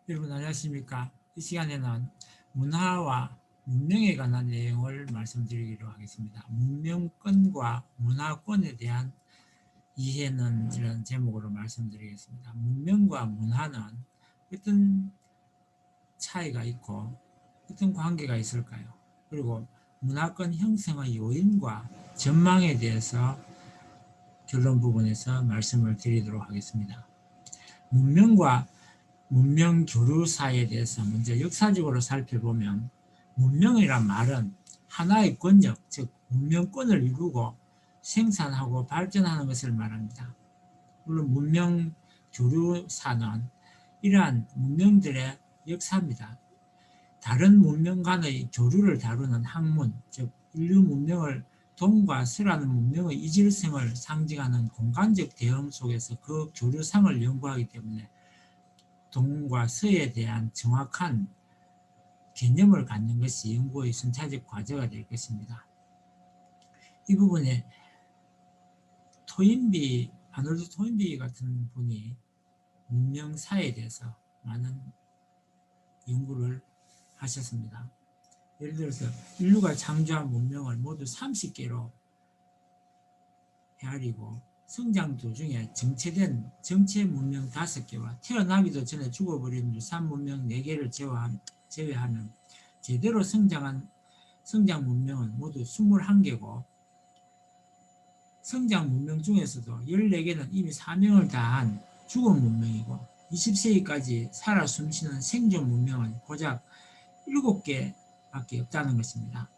여러분 안녕하십니까? 이 시간에는 문화와 문명에 관한 내용을 말씀드리기로 하겠습니다. 문명권과 문화권에 대한 이해는 이런 제목으로 말씀드리겠습니다. 문명과 문화는 어떤 차이가 있고 어떤 관계가 있을까요? 그리고 문화권 형성의 요인과 전망에 대해서 결론 부분에서 말씀을 드리도록 하겠습니다. 문명과 문명 교류사에 대해서 먼저 역사적으로 살펴보면 문명이란 말은 하나의 권력, 즉 문명권을 이루고 생산하고 발전하는 것을 말합니다. 물론 문명 교류사는 이러한 문명들의 역사입니다. 다른 문명 간의 교류를 다루는 학문, 즉 인류 문명을 동과 서라는 문명의 이질성을 상징하는 공간적 대응 속에서 그 교류상을 연구하기 때문에 동과 서에 대한 정확한 개념을 갖는 것이 연구의 순차적 과제가 될 것입니다. 이 부분에 아놀드 토인비 같은 분이 문명사에 대해서 많은 연구를 하셨습니다. 예를 들어서 인류가 창조한 문명을 모두 30개로 헤아리고 성장 도중에 정체된 정체 문명 5개와 태어나기도 전에 죽어버린 유산 문명 4개를 제외하면 제대로 성장 문명은 모두 21개고 성장 문명 중에서도 14개는 이미 사명을 다한 죽은 문명이고 20세기까지 살아 숨쉬는 생존 문명은 고작 7개밖에 없다는 것입니다.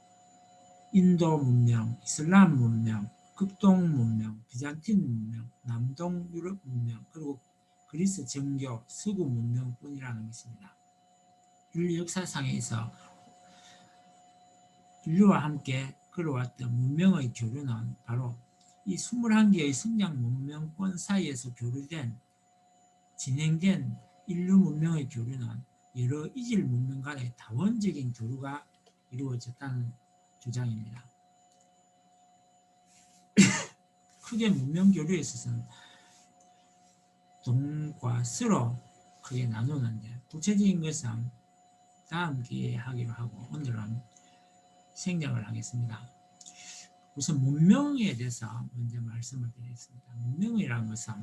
인도 문명, 이슬람 문명, 극동 문명, 비잔틴 문명, 남동 유럽 문명, 그리고 그리스 정교, 서구 문명뿐이라는 것입니다. 인류 역사상에서 인류와 함께 걸어왔던 문명의 교류는 바로 이 21개의 성장 문명권 사이에서 진행된 인류 문명의 교류는 여러 이질 문명 간의 다원적인 교류가 이루어졌다는 주장입니다. 크게 문명 교류에 있어서는 동과 서로 크게 나누는데 구체적인 것은 다음 기회에 하기로 하고 오늘은 생략을 하겠습니다. 우선 문명에 대해서 먼저 말씀을 드리겠습니다. 문명이라는 것은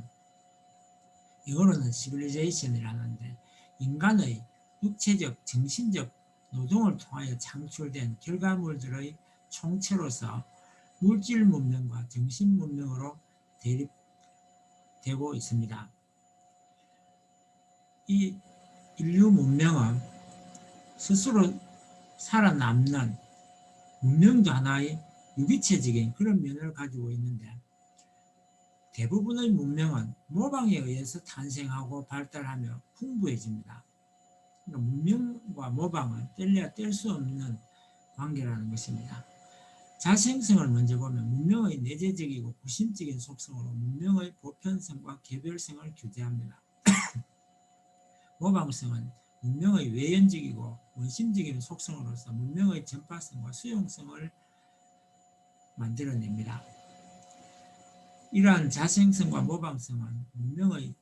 영어로는 civilization이라는데 인간의 육체적, 정신적 노동을 통하여 창출된 결과물들의 총체로서 물질 문명과 정신 문명으로 대립되고 있습니다. 이 인류 문명은 스스로 살아남는 문명도 하나의 유기체적인 그런 면을 가지고 있는데 대부분의 문명은 모방에 의해서 탄생하고 발달하며 풍부해집니다. 그러니까 문명과 모방은 뗄래야 뗄 수 없는 관계라는 것입니다. 자생성을 먼저 보면 문명의 내재적이고 구심적인 속성으로 문명의 보편성과 개별성을 규제합니다. 모방성은 문명의 외연적이고 원심적인 속성으로서 문명의 전파성과 수용성을 만들어냅니다. 이러한 자생성과 모방성은 문명의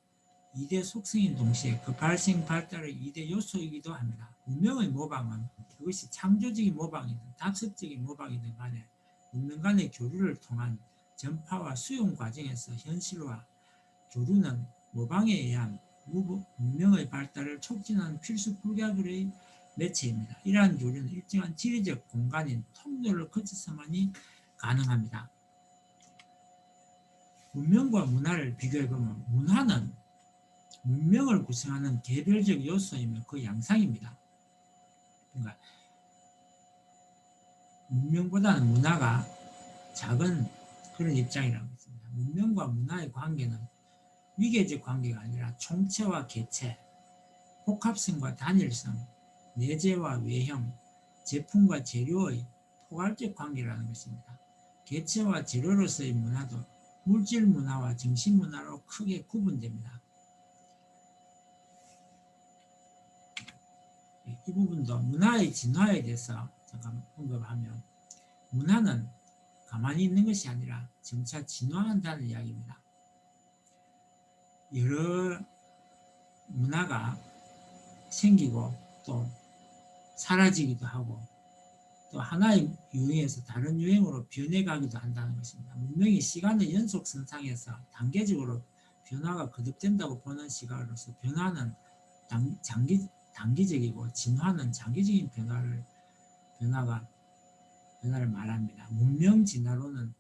2대 속성인 동시에 그 발생 발달의 2대 요소이기도 합니다. 문명의 모방은 그것이 창조적인 모방이든 답습적인 모방이든 간에 문명 간의 교류를 통한 전파와 수용 과정에서 현실화, 교류는 모방에 의한 문명의 발달을 촉진하는 필수 불가결의 매체입니다. 이러한 교류는 일정한 지리적 공간인 통로를 거쳐서만이 가능합니다. 문명과 문화를 비교해보면 문화는 문명을 구성하는 개별적 요소이며 그 양상입니다. 그러니까 문명보다는 문화가 작은 그런 입장이라고 했습니다. 문명과 문화의 관계는 위계적 관계가 아니라 총체와 개체, 복합성과 단일성, 내재와 외형, 제품과 재료의 포괄적 관계라는 것입니다. 개체와 재료로서의 문화도 물질 문화와 정신 문화로 크게 구분됩니다. 이 부분도 문화의 진화에 대해서 잠깐 언급하면 문화는 가만히 있는 것이 아니라 점차 진화한다는 이야기입니다. 여러 문화가 생기고 또 사라지기도 하고 또 하나의 유행에서 다른 유행으로 변해가기도 한다는 것입니다. 문명이 시간의 연속선상에서 단계적으로 변화가 거듭된다고 보는 시각으로서 변화는 단기적이고 진화는 장기적인 변화를 말합니다. 문명 진화론은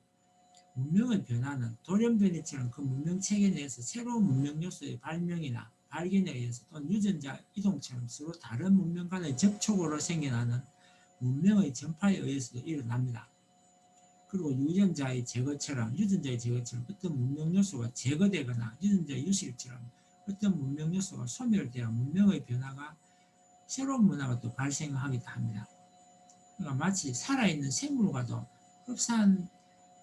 문명의 변화는 돌연변이처럼 그 문명 체계 내에서 새로운 문명 요소의 발명이나 발견에 의해서 또는 유전자 이동처럼 서로 다른 문명 간의 접촉으로 생겨나는 문명의 전파에 의해서도 일어납니다. 그리고 유전자의 제거처럼 어떤 문명 요소가 제거되거나 유전자 유실처럼 어떤 문명 요소가 소멸되어 문명의 변화가 새로운 문화가 또 발생하기도 합니다. 그러니까 마치 살아있는 생물과도 흡사한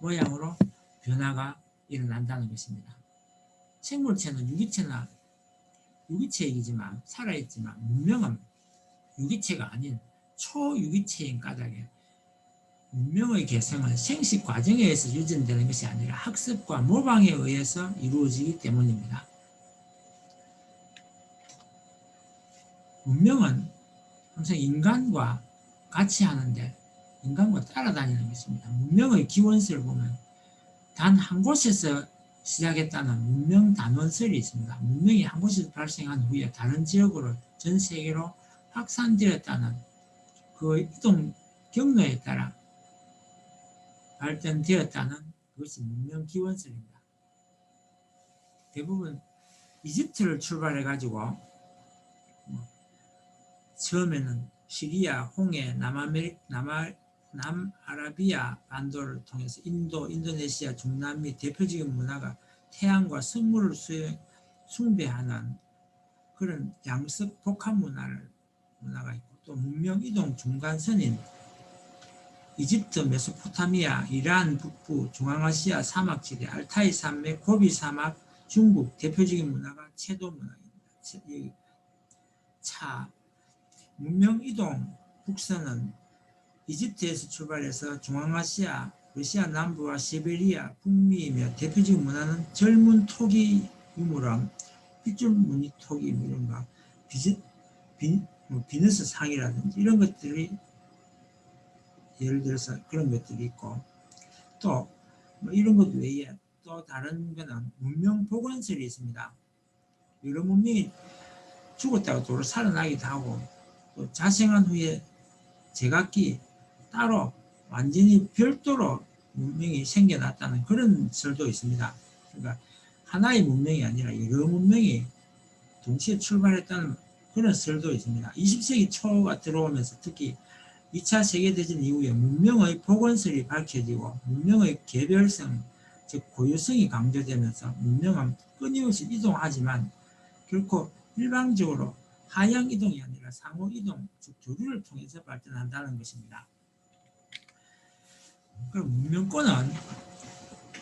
모양으로 변화가 일어난다는 것입니다. 생물체는 유기체이지만 살아있지만 문명은 유기체가 아닌 초유기체인 까닭에 문명의 개성은 생식 과정에 의해서 유전되는 것이 아니라 학습과 모방에 의해서 이루어지기 때문입니다. 문명은 항상 인간과 같이 하는데 인간과 따라다니는 것입니다. 문명의 기원설을 보면 단 한 곳에서 시작했다는 문명 단원설이 있습니다. 문명이 한 곳에서 발생한 후에 다른 지역으로 전 세계로 확산되었다는 그 이동 경로에 따라 발전되었다는 그것이 문명 기원설입니다. 대부분 이집트를 출발해 가지고 처음에는 시리아, 홍해, 남아라비아 반도를 통해서 인도, 인도네시아, 중남미 대표적인 문화가 태양과 성물을 숭배하는 그런 양석 복합 문화가 있고 또 문명 이동 중간선인 이집트, 메소포타미아, 이란 북부, 중앙아시아 사막지대, 알타이 산맥, 고비 사막, 중국 대표적인 문화가 채도 문화입니다. 문명 이동 북선은 이집트에서 출발해서 중앙아시아, 러시아 남부와 시베리아, 북미이며 대표적인 문화는 젊은 토기 유물함, 핏줄 무늬 토기 이런가 비너스 상이라든지 이런 것들이 예를 들어서 그런 것들이 있고 또 이런 것 외에 또 다른 거는 문명 복원설이 있습니다. 여러 문명이 죽었다가 도로 살아나기도 하고 또 자생한 후에 제각기 따로 완전히 별도로 문명이 생겨났다는 그런 설도 있습니다. 그러니까 하나의 문명이 아니라 여러 문명이 동시에 출발했다는 그런 설도 있습니다. 20세기 초가 들어오면서 특히 2차 세계대전 이후에 문명의 복원설이 밝혀지고 문명의 개별성, 즉 고유성이 강조되면서 문명은 끊임없이 이동하지만 결코 일방적으로 하향 이동이 아니라 상호 이동, 즉 조류를 통해서 발전한다는 것입니다. 그럼 문명권은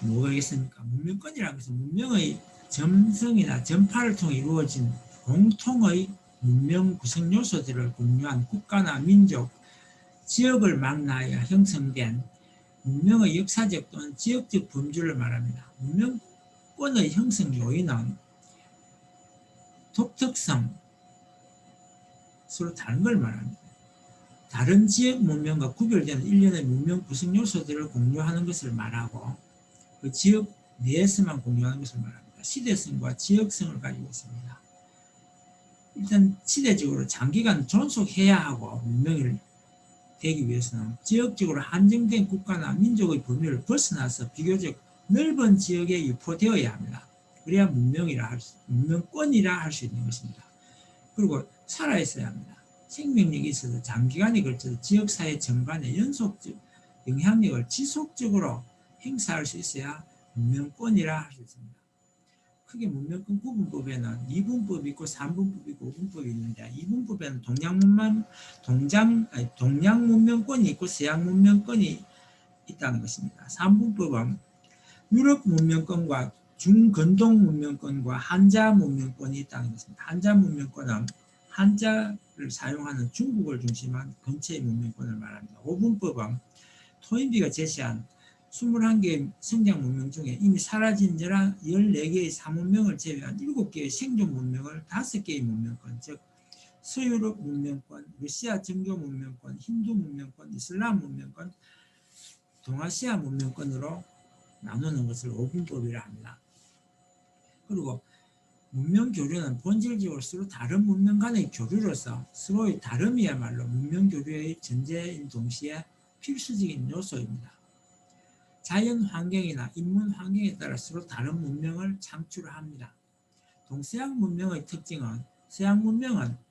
뭐겠습니까? 문명권이라는 것은 문명의 점성이나 전파를 통해 이루어진 공통의 문명 구성 요소들을 공유한 국가나 민족, 지역을 망라하여 형성된 문명의 역사적 또는 지역적 범주를 말합니다. 문명권의 형성 요인은 독특성, 서로 다른 걸 말합니다. 다른 지역 문명과 구별되는 일련의 문명 구성 요소들을 공유하는 것을 말하고 그 지역 내에서만 공유하는 것을 말합니다. 시대성과 지역성을 가지고 있습니다. 일단 시대적으로 장기간 존속해야 하고 문명을 되기 위해서는 지역적으로 한정된 국가나 민족의 범위를 벗어나서 비교적 넓은 지역에 유포되어야 합니다. 그래야 문명권이라 할 수 있는 것입니다. 그리고 살아있어야 합니다. 생명력이 있어서 장기간에 걸쳐서 지역사회 전반에 연속적 영향력을 지속적으로 행사할 수 있어야 문명권이라 할 수 있습니다. 크게 문명권 구분법에는 2분법이 있고 3분법이 있고 5분법이 있는데 2분법에는 동양 문명권이 있고 서양 문명권이 있다는 것입니다. 3분법은 유럽 문명권과 중근동 문명권과 한자 문명권이 있다는 것입니다. 한자 문명권은 한자를 사용하는 중국을 중심한 근처의 문명권을 말합니다. 5분법은 토인비가 제시한 21개의 성장 문명 중에 이미 사라진 14개의 사문명을 제외한 7개의 생존 문명을 5개의 문명권, 즉 서유럽 문명권, 러시아 정교 문명권, 힌두 문명권, 이슬람 문명권, 동아시아 문명권으로 나누는 것을 오분법이라 합니다. 그리고 문명 교류는 본질적으로 서로 다른 문명 간의 교류로서 서로의 다름이야말로 문명 교류의 전제인 동시에 필수적인 요소입니다. 자연 환경이나 인문 환경에 따라 서로 다른 문명을 창출합니다. 동서양 문명의 특징은 서양 문명은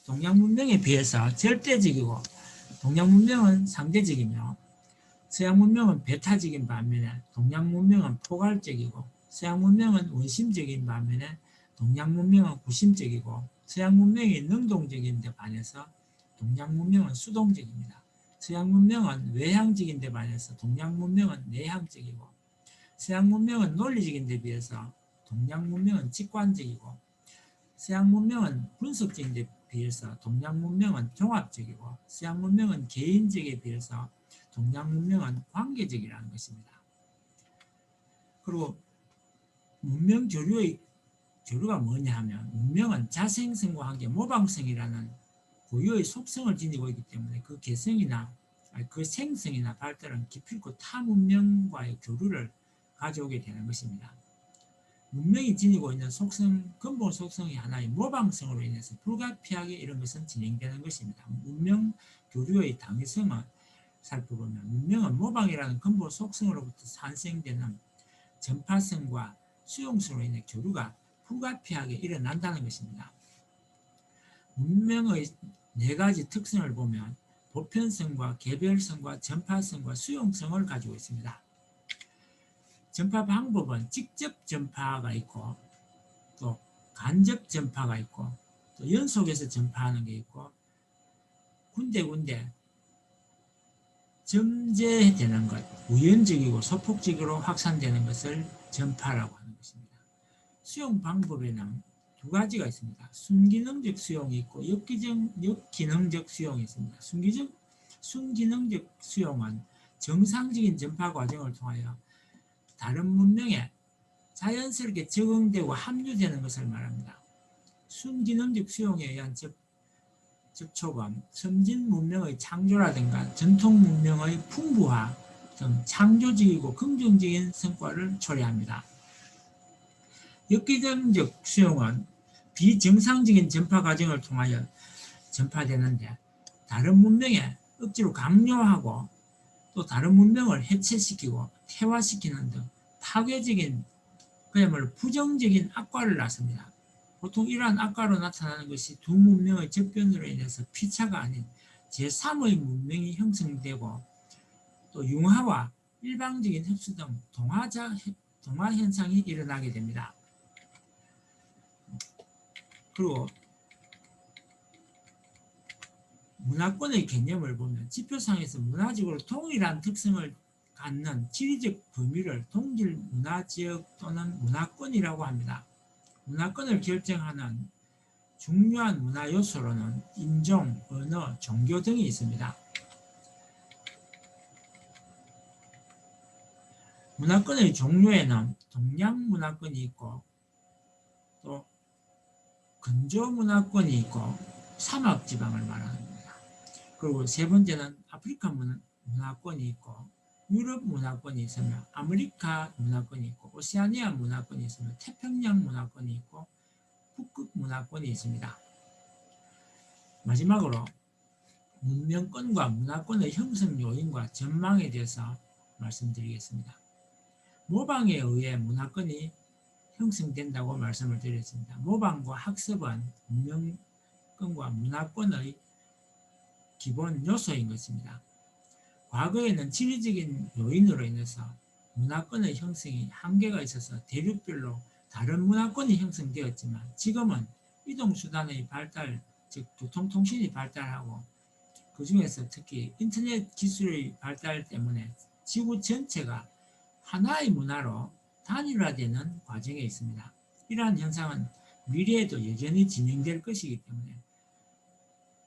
동양 문명에 비해서 절대적이고 동양 문명은 상대적이며 서양 문명은 배타적인 반면에 동양 문명은 포괄적이고 서양 문명은 원심적인 반면에 동양 문명은 구심적이고 서양 문명이 능동적인 데 반해서 동양 문명은 수동적입니다. 서양 문명은 외향적인 데 반해서 동양 문명은 내향적이고 서양 문명은 논리적인 데 비해서 동양 문명은 직관적이고 서양 문명은 분석적인 데 비해서 동양 문명은 종합적이고 서양 문명은 개인적에 비해서 동양 문명은 관계적이라는 것입니다. 그리고 문명 교류가 뭐냐 하면 문명은 자생성과 함께 모방성이라는 고유의 속성을 지니고 있기 때문에 그 개성이나 그 생성이나 발달은 기필코 타 문명과의 교류를 가져오게 되는 것입니다. 문명이 지니고 있는 속성, 근본 속성이 하나의 모방성으로 인해서 불가피하게 이런 것은 진행되는 것입니다. 문명 교류의 당위성을 살펴보면 문명은 모방이라는 근본 속성으로부터 산생되는 전파성과 수용성으로 인해 교류가 불가피하게 일어난다는 것입니다. 문명의 네 가지 특성을 보면 보편성과 개별성과 전파성과 수용성을 가지고 있습니다. 전파 방법은 직접 전파가 있고 또 간접 전파가 있고 또 연속해서 전파하는 게 있고 군데군데 점재되는 것, 우연적이고 소폭적으로 확산되는 것을 전파라고 하는 것입니다. 수용 방법에는 두 가지가 있습니다. 순기능적 수용이 있고 역기능적 수용이 있습니다. 순기능적 수용은 정상적인 전파 과정을 통하여 다른 문명에 자연스럽게 적응되고 합류되는 것을 말합니다. 순기능적 수용에 의한 접촉은 선진 문명의 창조라든가 전통 문명의 풍부화 등 창조적이고 긍정적인 성과를 초래합니다. 역기능적 수용은 비정상적인 전파 과정을 통하여 전파되는데 다른 문명에 억지로 강요하고 또 다른 문명을 해체시키고 태화시키는 등 파괴적인 그야말로 부정적인 악과를 낳습니다. 보통 이러한 악과로 나타나는 것이 두 문명의 접견으로 인해서 피차가 아닌 제3의 문명이 형성되고 또 융화와 일방적인 흡수 등 동화 현상이 일어나게 됩니다. 그리고 문화권의 개념을 보면 지표상에서 문화적으로 동일한 특성을 갖는 지리적 범위를 동질 문화지역 또는 문화권이라고 합니다. 문화권을 결정하는 중요한 문화 요소로는 인종, 언어, 종교 등이 있습니다. 문화권의 종류에는 동양 문화권이 있고 또 근조 문화권이 있고 사막 지방을 말하는 겁니다. 그리고 세 번째는 아프리카 문화권이 있고 유럽 문화권이 있으며 아메리카 문화권이 있고 오세아니아 문화권이 있으며 태평양 문화권이 있고 북극 문화권이 있습니다. 마지막으로 문명권과 문화권의 형성 요인과 전망에 대해서 말씀드리겠습니다. 모방에 의해 문화권이 형성된다고 말씀을 드렸습니다. 모방과 학습은 문명권과 문화권의 기본 요소인 것입니다. 과거에는 지리적인 요인으로 인해서 문화권의 형성이 한계가 있어서 대륙별로 다른 문화권이 형성되었지만 지금은 이동수단의 발달, 즉 교통통신이 발달하고 그 중에서 특히 인터넷 기술의 발달 때문에 지구 전체가 하나의 문화로 단일화되는 과정에 있습니다. 이러한 현상은 미래에도 여전히 진행될 것이기 때문에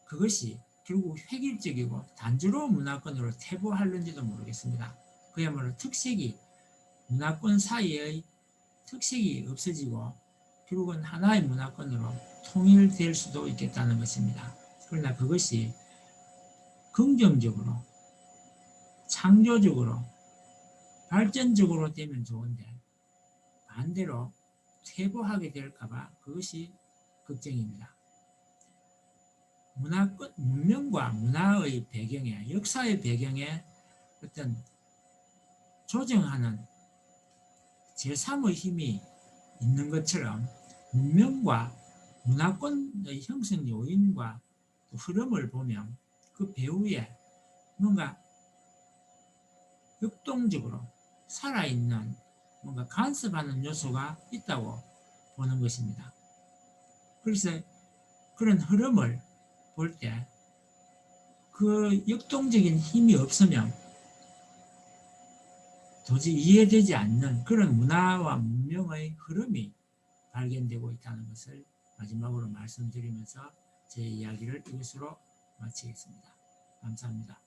그것이 결국 획일적이고 단조로운 문화권으로 퇴보하는지도 모르겠습니다. 그야말로 문화권 사이의 특색이 없어지고 결국은 하나의 문화권으로 통일될 수도 있겠다는 것입니다. 그러나 그것이 긍정적으로, 창조적으로, 발전적으로 되면 좋은데 반대로 퇴보하게 될까봐 그것이 걱정입니다. 문명과 문화의 배경에, 역사의 배경에 어떤 조정하는 제3의 힘이 있는 것처럼 문명과 문화권의 형성 요인과 흐름을 보면 그 배후에 뭔가 역동적으로 살아있는 뭔가 간섭하는 요소가 있다고 보는 것입니다. 그래서 그런 흐름을 볼 때 그 역동적인 힘이 없으면 도저히 이해되지 않는 그런 문화와 문명의 흐름이 발견되고 있다는 것을 마지막으로 말씀드리면서 제 이야기를 이것으로 마치겠습니다. 감사합니다.